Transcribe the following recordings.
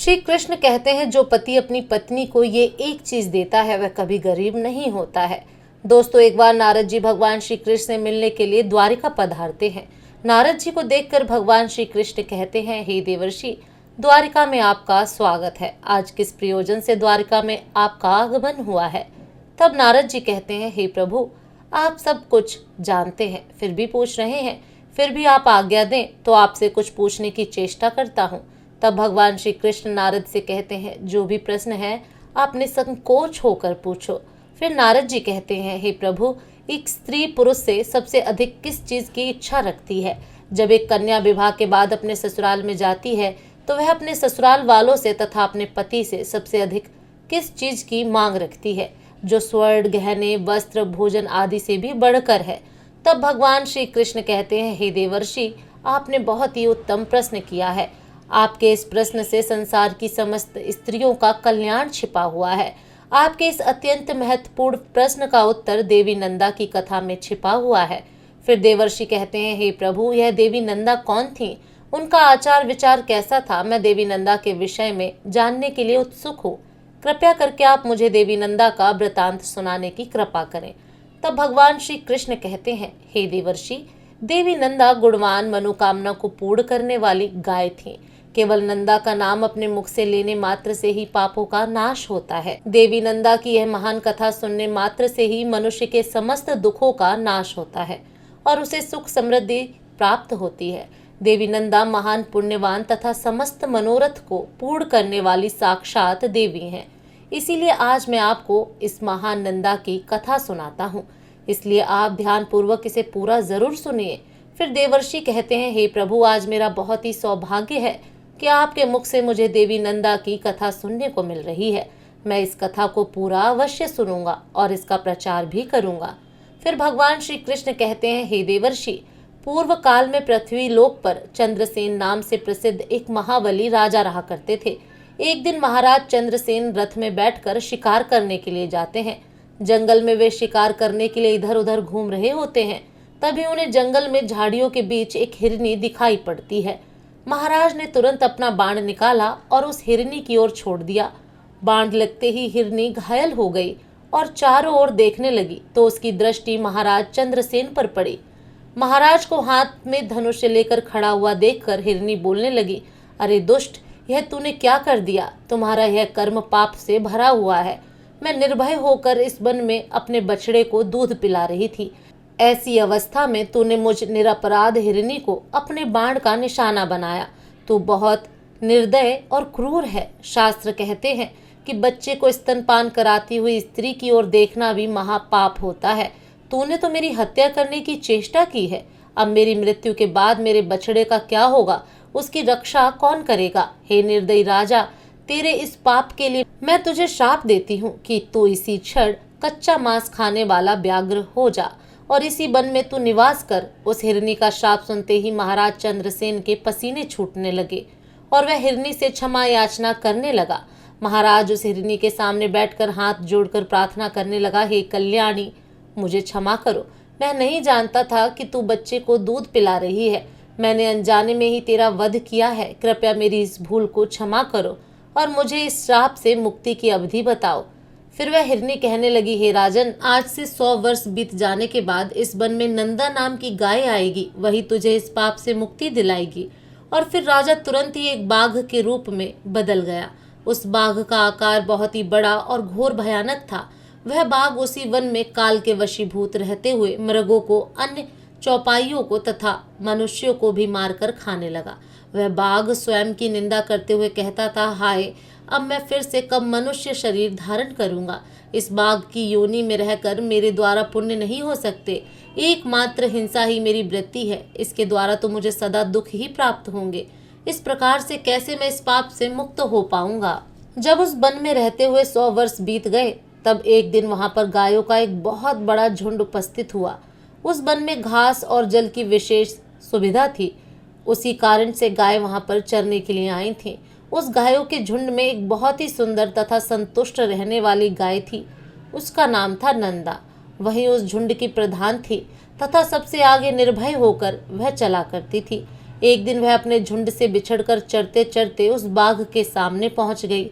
श्री कृष्ण कहते हैं, जो पति अपनी पत्नी को ये एक चीज देता है वह कभी गरीब नहीं होता है। दोस्तों, एक बार नारद जी भगवान श्री कृष्ण से मिलने के लिए द्वारिका पधारते हैं। नारद जी को देखकर भगवान श्री कृष्ण कहते हैं, हे देवर्षि, द्वारिका में आपका स्वागत है। आज किस प्रयोजन से द्वारिका में आपका आगमन हुआ है? तब नारद जी कहते हैं, हे प्रभु, आप सब कुछ जानते हैं, फिर भी पूछ रहे हैं। फिर भी आप आज्ञा दें तो आपसे कुछ पूछने की चेष्टा करता हूँ। तब भगवान श्री कृष्ण नारद से कहते हैं, जो भी प्रश्न है आप निसंकोच होकर पूछो। फिर नारद जी कहते हैं, हे प्रभु, एक स्त्री पुरुष से सबसे अधिक किस चीज की इच्छा रखती है? जब एक कन्या विवाह के बाद अपने ससुराल में जाती है तो वह अपने ससुराल वालों से तथा अपने पति से सबसे अधिक किस चीज की मांग रखती है, जो स्वर्ण, गहने, वस्त्र, भोजन आदि से भी बढ़कर है? तब भगवान श्री कृष्ण कहते हैं, हे देवर्षि, आपने बहुत ही उत्तम प्रश्न किया है। आपके इस प्रश्न से संसार की समस्त स्त्रियों का कल्याण छिपा हुआ है। आपके इस अत्यंत महत्वपूर्ण प्रश्न का उत्तर देवी नंदा की कथा में छिपा हुआ है। फिर देवर्षि कहते हैं, हे प्रभु, यह देवी नंदा कौन थी? उनका आचार विचार कैसा था? मैं देवी नंदा के विषय में जानने के लिए उत्सुक हूँ। कृपया करके आप मुझे देवी नंदा का वृतांत सुनाने की कृपा करें। तब भगवान श्री कृष्ण कहते हैं, हे देवर्षि, देवी नंदा गुणवान, मनोकामना को पूर्ण करने वाली गाय थी। केवल नंदा का नाम अपने मुख से लेने मात्र से ही पापों का नाश होता है। देवी नंदा की यह महान कथा सुनने मात्र से ही मनुष्य के समस्त दुखों का नाश होता है और उसे सुख समृद्धि प्राप्त होती है। देवी नंदा महान, पुण्यवान तथा समस्त मनोरथ को पूर्ण करने वाली साक्षात देवी हैं। इसीलिए आज मैं आपको इस महान नंदा की कथा सुनाता हूँ, इसलिए आप ध्यान पूर्वक इसे पूरा जरूर सुनिए। फिर देवर्षि कहते हैं, हे प्रभु, आज मेरा बहुत ही सौभाग्य है कि आपके मुख से मुझे देवी नंदा की कथा सुनने को मिल रही है। मैं इस कथा को पूरा अवश्य सुनूंगा और इसका प्रचार भी करूंगा। फिर भगवान श्री कृष्ण कहते हैं, हे देवर्षि, पूर्व काल में पृथ्वी लोक पर चंद्रसेन नाम से प्रसिद्ध एक महाबली राजा रहा करते थे। एक दिन महाराज चंद्रसेन रथ में बैठकर शिकार करने के लिए जाते हैं। जंगल में वे शिकार करने के लिए इधर उधर घूम रहे होते हैं। तभी उन्हें जंगल में झाड़ियों के बीच एक हिरनी दिखाई पड़ती है। महाराज ने तुरंत अपना बाण निकाला और उस हिरनी की ओर छोड़ दिया। बाण लगते ही हिरनी घायल हो गई और चारों ओर देखने लगी तो उसकी दृष्टि महाराज चंद्रसेन पर पड़ी। महाराज को हाथ में धनुष लेकर खड़ा हुआ देखकर हिरनी बोलने लगी, अरे दुष्ट, यह तूने क्या कर दिया? तुम्हारा यह कर्म पाप से भरा हुआ है। मैं निर्भय होकर इस वन में अपने बछड़े को दूध पिला रही थी। ऐसी अवस्था में तूने मुझ निरपराध हिरनी को अपने बाण का निशाना बनाया। तू बहुत निर्दय और क्रूर है। शास्त्र कहते हैं कि बच्चे को स्तनपान कराती हुई स्त्री की ओर देखना भी महापाप होता है। तूने तो मेरी हत्या करने की चेष्टा की है। अब मेरी मृत्यु के बाद मेरे बछड़े का क्या होगा? उसकी रक्षा कौन करेगा? हे निर्दयी राजा, तेरे इस पाप के लिए मैं तुझे श्राप देती हूँ कि तू इसी क्षण कच्चा मांस खाने वाला व्याघ्र हो जा और इसी वन में तू निवास कर। उस हिरनी का श्राप सुनते ही महाराज चंद्रसेन के पसीने छूटने लगे और वह हिरनी से क्षमा याचना करने लगा। महाराज उस हिरनी के सामने बैठकर हाथ जोड़कर प्रार्थना करने लगा, हे कल्याणी, मुझे क्षमा करो। मैं नहीं जानता था कि तू बच्चे को दूध पिला रही है। मैंने अनजाने में ही तेरा वध किया है। कृपया मेरी इस भूल को क्षमा करो और मुझे इस श्राप से मुक्ति की अवधि बताओ। फिर वह हिरनी कहने लगी, हे राजन, आज से 100 वर्ष बीत जाने के बाद इस वन में नंदा नाम की गाय आएगी। वही तुझे इस पाप से मुक्ति दिलाएगी। और फिर राजा तुरंत ही एक बाघ के रूप में बदल गया। उस बाघ का आकार बहुत ही बड़ा और घोर भयानक था। वह बाघ उसी वन में काल के वशीभूत रहते हुए मृगों को, अन्य चौपाइयों को तथा मनुष्यों को भी मारकर खाने लगा। वह बाघ स्वयं की निंदा करते हुए कहता था, हाय, अब मैं फिर से कब मनुष्य शरीर धारण करूंगा। इस बाघ की योनि में रहकर मेरे द्वारा पुण्य नहीं हो सकते। एकमात्र हिंसा ही मेरी वृत्ति है। इसके द्वारा तो मुझे सदा दुख ही प्राप्त होंगे। इस प्रकार से कैसे मैं इस पाप से मुक्त हो पाऊंगा? जब उस वन में रहते हुए 100 वर्ष बीत गए, तब एक दिन वहां पर गायों का एक बहुत बड़ा झुंड उपस्थित हुआ। उस वन में घास और जल की विशेष सुविधा थी। उसी कारण से गाय वहां पर चरने के लिए आई थीं। उस गायों के झुंड में एक बहुत ही सुंदर तथा संतुष्ट रहने वाली गाय थी। उसका नाम था नंदा। वही उस झुंड की प्रधान थी तथा सबसे आगे निर्भय होकर वह चला करती थी। एक दिन वह अपने झुंड से बिछड़कर चरते चरते उस बाघ के सामने पहुंच गई।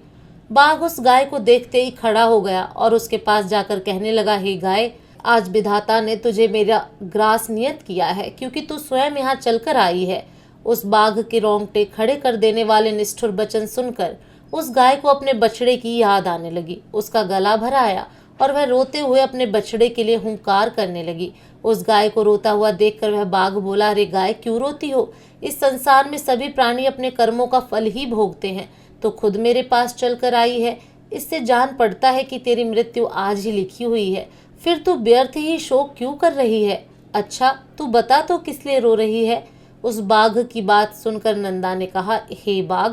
बाघ उस गाय को देखते ही खड़ा हो गया और उसके पास जाकर कहने लगा, हे गाय, आज विधाता ने तुझे मेरा ग्रास नियत किया है, क्योंकि तू स्वयं यहाँ चलकर आई है। उस बाघ के रोंगटे खड़े कर देने वाले निष्ठुर वचन सुनकर उस गाय को अपने बछड़े की याद आने लगी। उसका गला भर आया और वह रोते हुए अपने बछड़े के लिए हुंकार करने लगी। उस गाय को रोता हुआ देखकर वह बाघ बोला, अरे गाय, क्यों रोती हो? इस संसार में सभी प्राणी अपने कर्मों का फल ही भोगते हैं, तो खुद मेरे पास चलकर आई है। इससे जान पड़ता है कि तेरी मृत्यु आज ही लिखी हुई है, फिर तू व्यर्थ ही शोक क्यों कर रही है? अच्छा, तू बता तो किस लिए रो रही है? उस बाघ की बात सुनकर नंदा ने कहा, हे बाघ,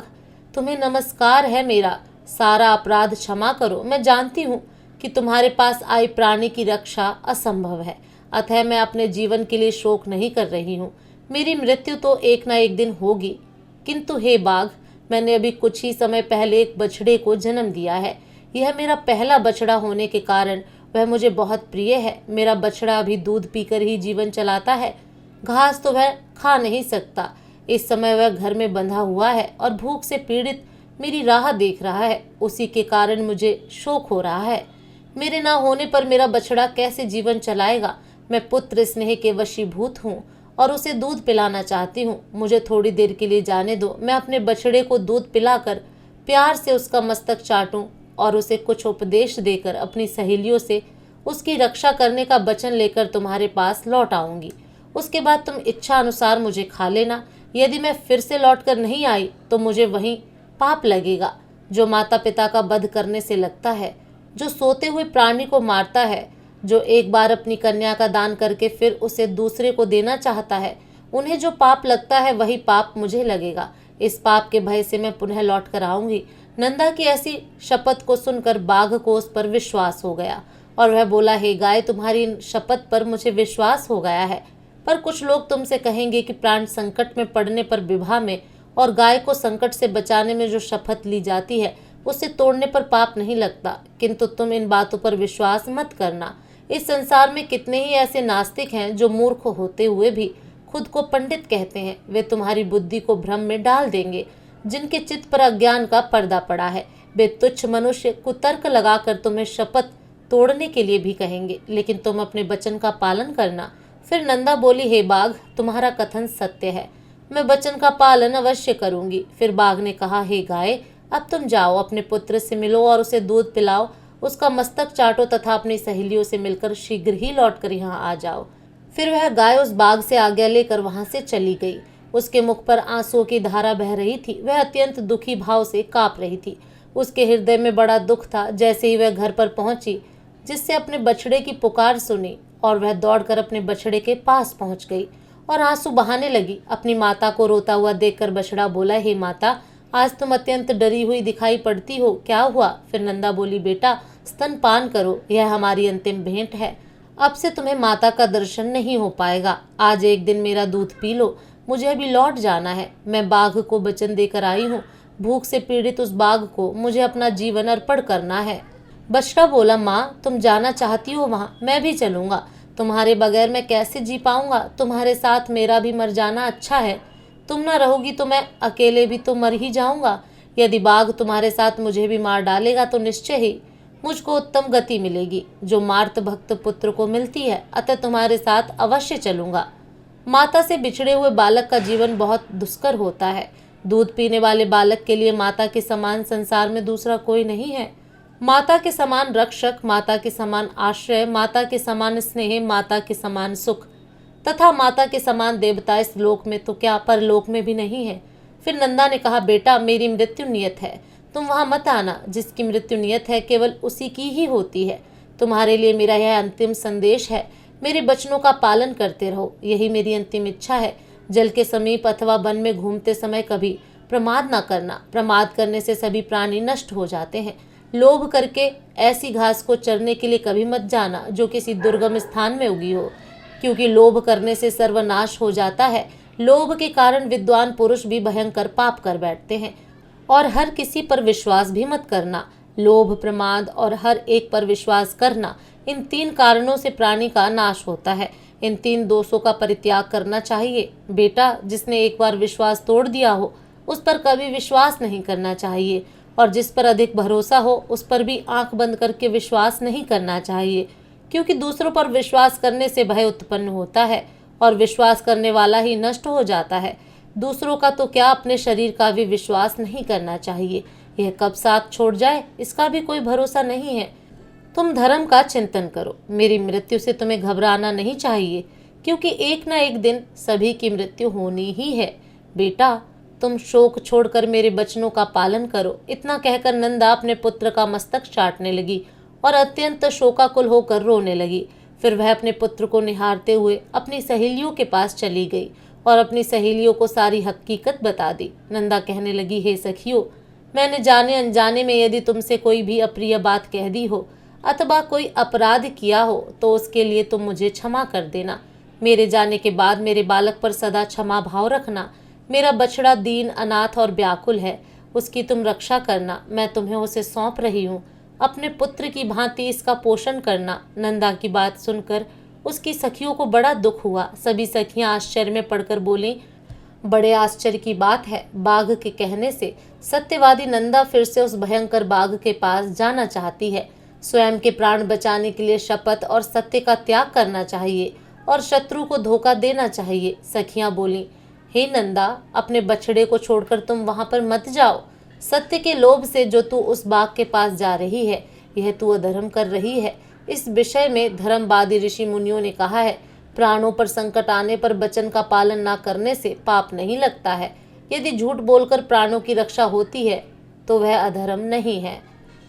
तुम्हें नमस्कार है मेरा, सारा अपराध क्षमा करो। मैं जानती हूँ कि तुम्हारे पास आए प्राणी की रक्षा असंभव है, अतः मैं अपने जीवन के लिए शोक नहीं कर रही हूँ। मेरी मृत्यु तो एक न एक दिन होगी, किंतु हे बाघ, मैंने अभी कुछ ही समय पहले एक बछड़े को जन्म दिया है। यह मेरा पहला बछड़ा होने के कारण वह मुझे बहुत प्रिय है। मेरा बछड़ा अभी दूध पीकर ही जीवन चलाता है, घास तो वह खा नहीं सकता। इस समय वह घर में बंधा हुआ है और भूख से पीड़ित मेरी राह देख रहा है। उसी के कारण मुझे शोक हो रहा है। मेरे ना होने पर मेरा बछड़ा कैसे जीवन चलाएगा? मैं पुत्र स्नेह के वशीभूत हूँ और उसे दूध पिलाना चाहती हूँ। मुझे थोड़ी देर के लिए जाने दो, मैं अपने बछड़े को दूध पिलाकर प्यार से उसका मस्तक चाटूं और उसे कुछ उपदेश देकर अपनी सहेलियों से उसकी रक्षा करने का वचन लेकर तुम्हारे पास लौट आऊंगी। उसके बाद तुम इच्छा अनुसार मुझे खा लेना। यदि मैं फिर से लौट कर नहीं आई तो मुझे वहीं पाप लगेगा, जो माता पिता का वध करने से लगता है, जो सोते हुए प्राणी को मारता है, जो एक बार अपनी कन्या का दान करके फिर उसे दूसरे को देना चाहता है। उन्हें जो पाप लगता है वही पाप मुझे लगेगा। इस पाप के भय से मैं पुनः लौट कर आऊंगी। नंदा की ऐसी शपथ को सुनकर बाघ को उस पर विश्वास हो गया और वह बोला, हे गाय, तुम्हारी इन शपथ पर मुझे विश्वास हो गया है, पर कुछ लोग तुमसे कहेंगे कि प्राण संकट में पड़ने पर विवाह में और गाय को संकट से बचाने में जो शपथ ली जाती है उसे तोड़ने पर पाप नहीं लगता। किंतु तुम इन बातों पर विश्वास मत करना। इस संसार में कितने ही ऐसे नास्तिक हैं जो मूर्ख होते हुए भी खुद को पंडित कहते हैं। वे तुम्हारी बुद्धि को भ्रम में डाल देंगे। जिनके चित्त पर अज्ञान का पर्दा पड़ा है, वे तुच्छ मनुष्य कुतर्क लगाकर तुम्हें शपथ तोड़ने के लिए भी कहेंगे, लेकिन तुम अपने वचन का पालन करना। फिर नंदा बोली, हे बाघ, तुम्हारा कथन सत्य है, मैं वचन का पालन अवश्य करूंगी। फिर बाघ ने कहा, हे गाय, अब तुम जाओ, अपने पुत्र से मिलो और उसे दूध पिलाओ, उसका मस्तक चाटो तथा अपनी सहेलियों से मिलकर शीघ्र ही लौटकर यहाँ आ जाओ। फिर वह गाय उस बाघ से आज्ञा लेकर वहां से चली गई। उसके मुख पर आंसुओं की धारा बह रही थी। वह अत्यंत दुखी भाव से कांप रही थी। उसके हृदय में बड़ा दुख था। जैसे ही वह घर पर पहुंची, जिससे अपने बछड़े की पुकार सुनी और वह दौड़कर अपने बछड़े के पास पहुंच गई और आंसू बहाने लगी। अपनी माता को रोता हुआ देखकर बछड़ा बोला, हे माता, आज तुम अत्यंत डरी हुई दिखाई पड़ती हो, क्या हुआ? फिर नंदा बोली, बेटा, स्तनपान करो, यह हमारी अंतिम भेंट है। अब से तुम्हें माता का दर्शन नहीं हो पाएगा। आज एक दिन मेरा दूध पी लो, मुझे अभी लौट जाना है। मैं बाघ को वचन देकर आई हूँ। भूख से पीड़ित उस बाघ को मुझे अपना जीवन अर्पण करना है। बछड़ा बोला, माँ, तुम जाना चाहती हो वहाँ, मैं भी चलूंगा। तुम्हारे बगैर मैं कैसे जी पाऊंगा? तुम्हारे साथ मेरा भी मर जाना अच्छा है। तुम न रहोगी तो मैं अकेले भी तो मर ही जाऊंगा। यदि बाघ तुम्हारे साथ मुझे भी मार डालेगा तो निश्चय ही मुझको उत्तम गति मिलेगी, जो मार्त भक्त पुत्र को मिलती है। अतः तुम्हारे साथ अवश्य चलूंगा। माता से बिछड़े हुए बालक का जीवन बहुत दुष्कर होता है। दूध पीने वाले बालक के लिए माता के समान संसार में दूसरा कोई नहीं है। माता के समान रक्षक, माता के समान आश्रय, माता के समान स्नेह, माता के समान सुख तथा माता के समान देवता इस लोक में तो क्या परलोक में भी नहीं है। फिर नंदा ने कहा, बेटा, मेरी मृत्यु नियत है, तुम वहां मत आना। जिसकी मृत्यु नियत है केवल उसी की ही होती है। तुम्हारे लिए मेरा यह अंतिम संदेश है, मेरे वचनों का पालन करते रहो, यही मेरी अंतिम इच्छा है। जल के समीप अथवा वन में घूमते समय कभी प्रमाद न करना। प्रमाद करने से सभी प्राणी नष्ट हो जाते हैं। लोभ करके ऐसी घास को चरने के लिए कभी मत जाना जो किसी दुर्गम स्थान में उगी हो, क्योंकि लोभ करने से सर्वनाश हो जाता है। लोभ के कारण विद्वान पुरुष भी भयंकर पाप कर बैठते हैं। और हर किसी पर विश्वास भी मत करना। लोभ, प्रमाद और हर एक पर विश्वास करना, इन तीन कारणों से प्राणी का नाश होता है। इन 3 दोषों का परित्याग करना चाहिए। बेटा, जिसने एक बार विश्वास तोड़ दिया हो उस पर कभी विश्वास नहीं करना चाहिए, और जिस पर अधिक भरोसा हो उस पर भी आंख बंद करके विश्वास नहीं करना चाहिए, क्योंकि दूसरों पर विश्वास करने से भय उत्पन्न होता है और विश्वास करने वाला ही नष्ट हो जाता है। दूसरों का तो क्या, अपने शरीर का भी विश्वास नहीं करना चाहिए। यह कब साथ छोड़ जाए इसका भी कोई भरोसा नहीं है। तुम धर्म का चिंतन करो। मेरी मृत्यु से तुम्हें घबराना नहीं चाहिए, क्योंकि एक न एक दिन सभी की मृत्यु होनी ही है। बेटा, तुम शोक छोड़कर मेरे वचनों का पालन करो। इतना कहकर नंदा अपने पुत्र का मस्तक चाटने लगी और अत्यंत शोकाकुल होकर रोने लगी। फिर वह अपने पुत्र को निहारते हुए अपनी सहेलियों के पास चली गई और अपनी सहेलियों को सारी हकीकत बता दी। नंदा कहने लगी, हे सखियों, मैंने जाने अनजाने में यदि तुमसे कोई भी अप्रिय बात कह दी हो अथवा कोई अपराध किया हो तो उसके लिए तुम मुझे क्षमा कर देना। मेरे जाने के बाद मेरे बालक पर सदा क्षमा भाव रखना। मेरा बछड़ा दीन, अनाथ और व्याकुल है, उसकी तुम रक्षा करना। मैं तुम्हें उसे सौंप रही हूँ। अपने पुत्र की भांति इसका पोषण करना। नंदा की बात सुनकर उसकी सखियों को बड़ा दुख हुआ। सभी सखियां आश्चर्य में पड़कर बोलीं, बड़े आश्चर्य की बात है। बाघ के कहने से सत्यवादी नंदा फिर से उस भयंकर बाघ के पास जाना चाहती है। स्वयं के प्राण बचाने के लिए शपथ और सत्य का त्याग करना चाहिए और शत्रु को धोखा देना चाहिए। सखियां बोलीं, हे नंदा, अपने बछड़े को छोड़कर तुम वहां पर मत जाओ। सत्य के लोभ से जो तू उस बाघ के पास जा रही है, यह तू अधर्म कर रही है। इस विषय में धर्मवादी ऋषि मुनियों ने कहा है, प्राणों पर संकट आने पर वचन का पालन न करने से पाप नहीं लगता है। यदि झूठ बोलकर प्राणों की रक्षा होती है तो वह अधर्म नहीं है,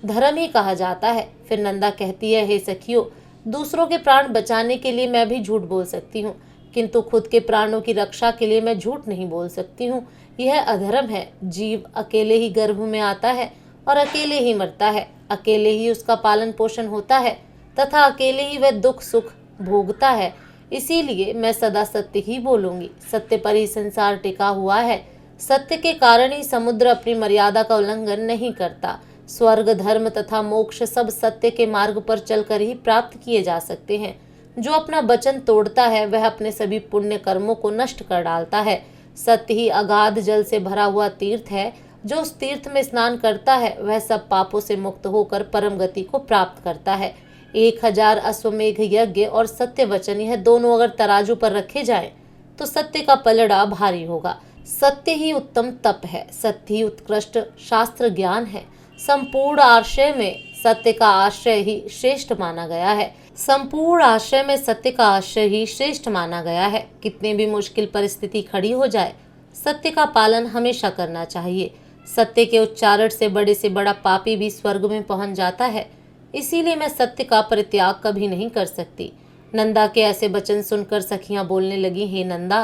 धर्म ही कहा जाता है। फिर नंदा कहती है, हे सखियों, दूसरों के प्राण बचाने के लिए मैं भी झूठ बोल सकती हूँ, किंतु खुद के प्राणों की रक्षा के लिए मैं झूठ नहीं बोल सकती हूँ। यह अधर्म है। जीव अकेले ही गर्भ में आता है और अकेले ही मरता है। अकेले ही उसका पालन पोषण होता है तथा अकेले ही वह दुख सुख भोगता है। इसीलिए मैं सदा सत्य ही बोलूंगी। सत्य पर ही संसार टिका हुआ है। सत्य के कारण ही समुद्र अपनी मर्यादा का उल्लंघन नहीं करता। स्वर्ग, धर्म तथा मोक्ष सब सत्य के मार्ग पर चलकर ही प्राप्त किए जा सकते हैं। जो अपना वचन तोड़ता है वह अपने सभी पुण्य कर्मों को नष्ट कर डालता है। सत्य ही अगाध जल से भरा हुआ तीर्थ है। जो उस तीर्थ में स्नान करता है वह सब पापों से मुक्त होकर परम गति को प्राप्त करता है। 1000 अश्वमेघ यज्ञ और सत्य वचन, यह दोनों अगर तराजू पर रखे जाएं तो सत्य का पलड़ा भारी होगा। सत्य ही उत्तम तप है। सत्य ही उत्कृष्ट शास्त्र ज्ञान है। संपूर्ण आश्रय में सत्य का आश्रय ही श्रेष्ठ माना गया है। संपूर्ण आश्रय में सत्य का आश्रय ही श्रेष्ठ माना गया है। कितने भी मुश्किल परिस्थिति खड़ी हो जाए, सत्य का पालन हमेशा करना चाहिए। सत्य के उच्चारण से बड़ा पापी भी स्वर्ग में पहुंच जाता है। इसीलिए मैं सत्य का परित्याग कभी नहीं कर सकती। नंदा के ऐसे वचन सुनकर सखियां बोलने लगी, हे नंदा,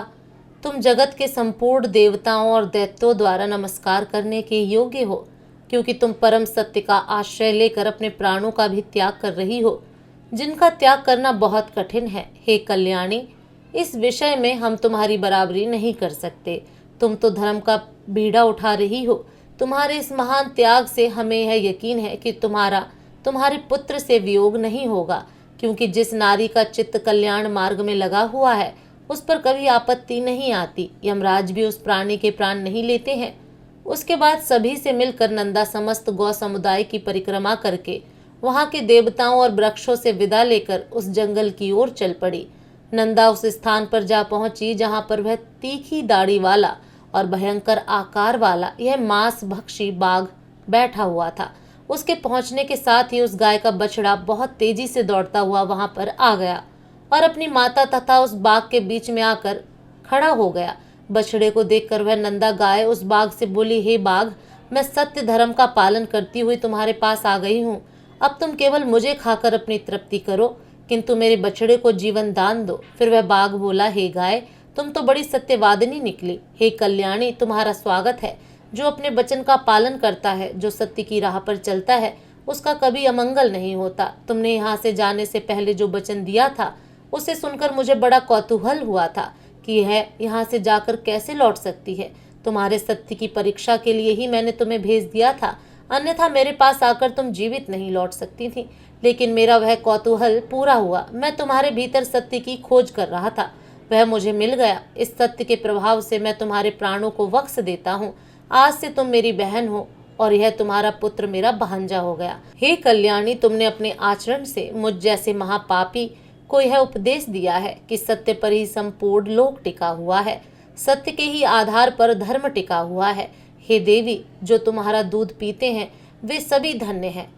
तुम जगत के संपूर्ण देवताओं और दैत्यों द्वारा नमस्कार करने के योग्य हो, क्योंकि तुम परम सत्य का आश्रय लेकर अपने प्राणों का भी त्याग कर रही हो, जिनका त्याग करना बहुत कठिन है। हे कल्याणी, इस विषय में हम तुम्हारी बराबरी नहीं कर सकते। तुम तो धर्म का बीड़ा उठा रही हो। तुम्हारे इस महान त्याग से हमें यह यकीन है कि तुम्हारे पुत्र से वियोग नहीं होगा, क्योंकि जिस नारी का चित्त कल्याण मार्ग में लगा हुआ है उस पर कभी आपत्ति नहीं आती। यमराज भी उस प्राणी के प्राण नहीं लेते हैं। उसके बाद सभी से मिलकर नंदा समस्त गौ समुदाय की परिक्रमा करके वहां के देवताओं और वृक्षों से विदा लेकर उस जंगल की ओर चल पड़ी। नंदा उस स्थान पर जा पहुंची जहां पर वह तीखी दाढ़ी वाला और भयंकर आकार वाला यह मांस भक्षी बाघ बैठा हुआ था। उसके पहुंचने के साथ ही उस गाय का बछड़ा बहुत तेजी से दौड़ता हुआ वहां पर आ गया और अपनी माता तथा उस बाघ के बीच में आकर खड़ा हो गया। बछड़े को देखकर वह नंदा गाय उस बाघ से बोली, हे बाघ, मैं सत्य धर्म का पालन करती हुई तुम्हारे पास आ गई हूँ। अब तुम केवल मुझे खाकर अपनी तृप्ति करो, किंतु मेरे बछड़े को जीवन दान दो। फिर वह बाघ बोला, हे गाय, तुम तो बड़ी सत्यवादिनी निकली। हे कल्याणी, तुम्हारा स्वागत है। जो अपने वचन का पालन करता है, जो सत्य की राह पर चलता है, उसका कभी अमंगल नहीं होता। तुमने यहाँ से जाने से पहले जो वचन दिया था उसे सुनकर मुझे बड़ा कौतूहल हुआ था कि यह यहाँ से जाकर कैसे लौट सकती है। तुम्हारे सत्य की परीक्षा के लिए ही मैंने तुम्हें भेज दिया था, अन्यथा मेरे पास आकर तुम जीवित नहीं लौट सकती थी। लेकिन मेरा वह कौतूहल पूरा हुआ। मैं तुम्हारे भीतर सत्य की खोज कर रहा था, वह मुझे मिल गया। इस सत्य के प्रभाव से मैं तुम्हारे प्राणों को वक्स देता हूँ। आज से तुम मेरी बहन हो और यह तुम्हारा पुत्र मेरा भांजा हो गया। हे कल्याणी, तुमने अपने आचरण से मुझ जैसे महापापी को यह उपदेश दिया है कि सत्य पर ही संपूर्ण लोक टिका हुआ है, सत्य के ही आधार पर धर्म टिका हुआ है। हे देवी, जो तुम्हारा दूध पीते हैं वे सभी धन्य हैं,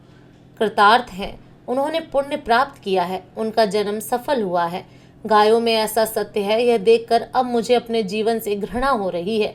कृतार्थ हैं, उन्होंने पुण्य प्राप्त किया है, उनका जन्म सफल हुआ है। गायों में ऐसा सत्य है, यह देखकर अब मुझे अपने जीवन से घृणा हो रही है।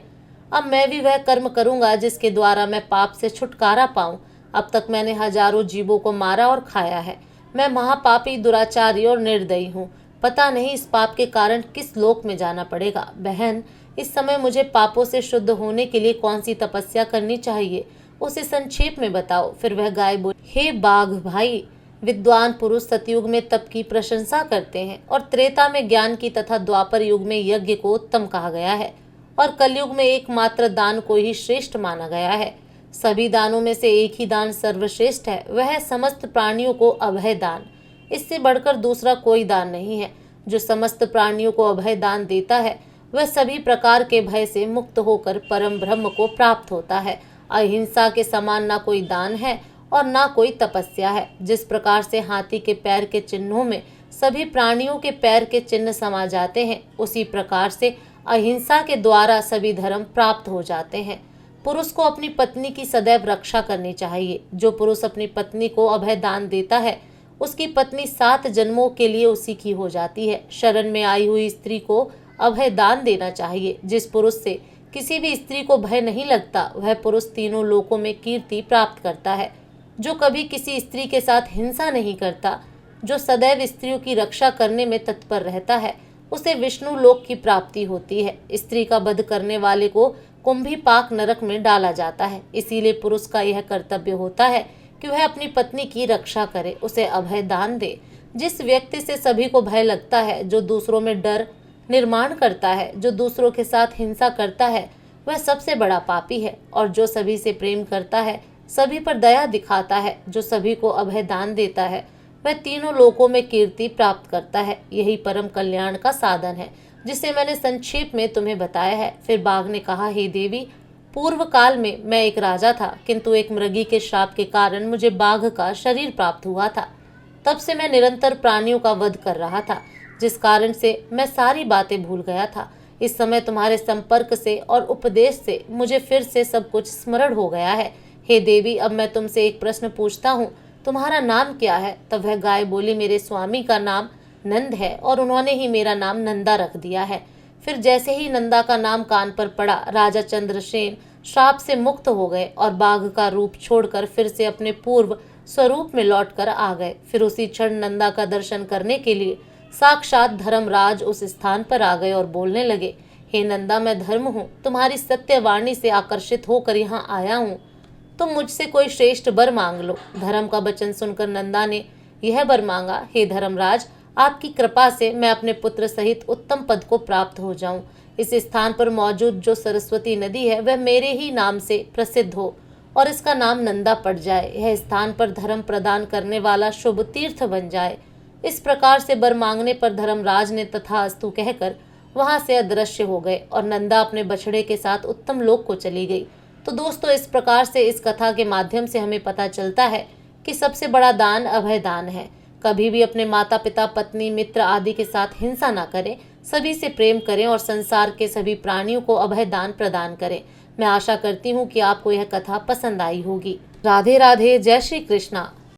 अब मैं भी वह कर्म करूंगा जिसके द्वारा मैं पाप से छुटकारा पाऊं। अब तक मैंने हजारों जीवों को मारा और खाया है। मैं महापापी, दुराचारी और निर्दयी हूँ। पता नहीं इस पाप के कारण किस लोक में जाना पड़ेगा। बहन, इस समय मुझे पापों से शुद्ध होने के लिए कौन सी तपस्या करनी चाहिए, उसे संक्षेप में बताओ। फिर वह गाय बोली, हे बाघ भाई, विद्वान पुरुष सतयुग में तप की प्रशंसा करते हैं और त्रेता में ज्ञान की तथा द्वापर युग में यज्ञ को उत्तम कहा गया है और कलयुग में एकमात्र दान को ही श्रेष्ठ माना गया है। सभी दानों में से एक ही दान सर्वश्रेष्ठ है, वह है समस्त प्राणियों को अभय दान। इससे बढ़कर दूसरा कोई दान नहीं है। जो समस्त प्राणियों को अभय दान देता है वह सभी प्रकार के भय से मुक्त होकर परम ब्रह्म को प्राप्त होता है। अहिंसा के समान ना कोई दान है और ना कोई तपस्या है। जिस प्रकार से हाथी के पैर के चिन्हों में सभी प्राणियों के पैर के चिन्ह समा जाते हैं, उसी प्रकार से अहिंसा के द्वारा सभी धर्म प्राप्त हो जाते हैं। पुरुष को अपनी पत्नी की सदैव रक्षा करनी चाहिए। जो पुरुष अपनी पत्नी को अभय दान देता है उसकी पत्नी 7 जन्मों के लिए उसी की हो जाती है। शरण में आई हुई स्त्री को अभय दान देना चाहिए। जिस पुरुष से किसी भी स्त्री को भय नहीं लगता वह पुरुष तीनों लोकों में कीर्ति प्राप्त करता है। जो कभी किसी स्त्री के साथ हिंसा नहीं करता, जो सदैव स्त्रियों की रक्षा करने में तत्पर रहता है, उसे विष्णु लोक की प्राप्ति होती है। स्त्री का वध करने वाले को कुंभीपाक नरक में डाला जाता है। इसीलिए पुरुष का यह कर्तव्य होता है कि वह अपनी पत्नी की रक्षा करे, उसे अभय दान दे। जिस व्यक्ति से सभी को भय लगता है, जो दूसरों में डर निर्माण करता है, जो दूसरों के साथ हिंसा करता है, वह सबसे बड़ा पापी है। और जो सभी से प्रेम करता है, सभी पर दया दिखाता है, जो सभी को अभय दान देता है, वह तीनों लोकों में कीर्ति प्राप्त करता है। यही परम कल्याण का साधन है जिसे मैंने संक्षेप में तुम्हें बताया है। फिर बाघ ने कहा, हे देवी, पूर्व काल में मैं एक राजा था, किंतु एक मृगी के श्राप के कारण मुझे बाघ का शरीर प्राप्त हुआ था। तब से मैं निरंतर प्राणियों का वध कर रहा था, जिस कारण से मैं सारी बातें भूल गया था। इस समय तुम्हारे संपर्क से और उपदेश से मुझे फिर से सब कुछ स्मरण हो गया है। हे देवी, अब मैं तुमसे एक प्रश्न पूछता हूँ, तुम्हारा नाम क्या है? तब वह गाय बोली, मेरे स्वामी का नाम नंद है और उन्होंने ही मेरा नाम नंदा रख दिया है। फिर जैसे ही नंदा का नाम कान पर पड़ा, राजा चंद्रसेन श्राप से मुक्त हो गए और बाघ का रूप छोड़कर फिर से अपने पूर्व स्वरूप में लौटकर आ गए। फिर उसी क्षण नंदा का दर्शन करने के लिए साक्षात धर्मराज उस स्थान पर आ गए और बोलने लगे, हे नंदा, मैं धर्म हूँ, तुम्हारी सत्यवाणी से आकर्षित होकर यहाँ आया हूँ। तुम मुझसे कोई श्रेष्ठ वर मांग लो। धर्म का वचन सुनकर नंदा ने यह वर मांगा, हे धर्मराज, आपकी कृपा से मैं अपने पुत्र सहित उत्तम पद को प्राप्त हो जाऊं। इस स्थान पर मौजूद जो सरस्वती नदी है वह मेरे ही नाम से प्रसिद्ध हो और इसका नाम नंदा पड़ जाए। यह स्थान पर धर्म प्रदान करने वाला शुभ तीर्थ बन जाए। इस प्रकार से वर मांगने पर धर्मराज ने तथास्तु कहकर वहां से अदृश्य हो गए और नंदा अपने बछड़े के साथ उत्तम लोक को चली गई। तो दोस्तों, इस प्रकार से इस कथा के माध्यम से हमें पता चलता है कि सबसे बड़ा दान अभय दान है। कभी भी अपने माता पिता, पत्नी, मित्र आदि के साथ हिंसा ना करें, सभी से प्रेम करें और संसार के सभी प्राणियों को अभय दान प्रदान करें। मैं आशा करती हूँ कि आपको यह कथा पसंद आई होगी। राधे राधे, जय श्री कृष्णा।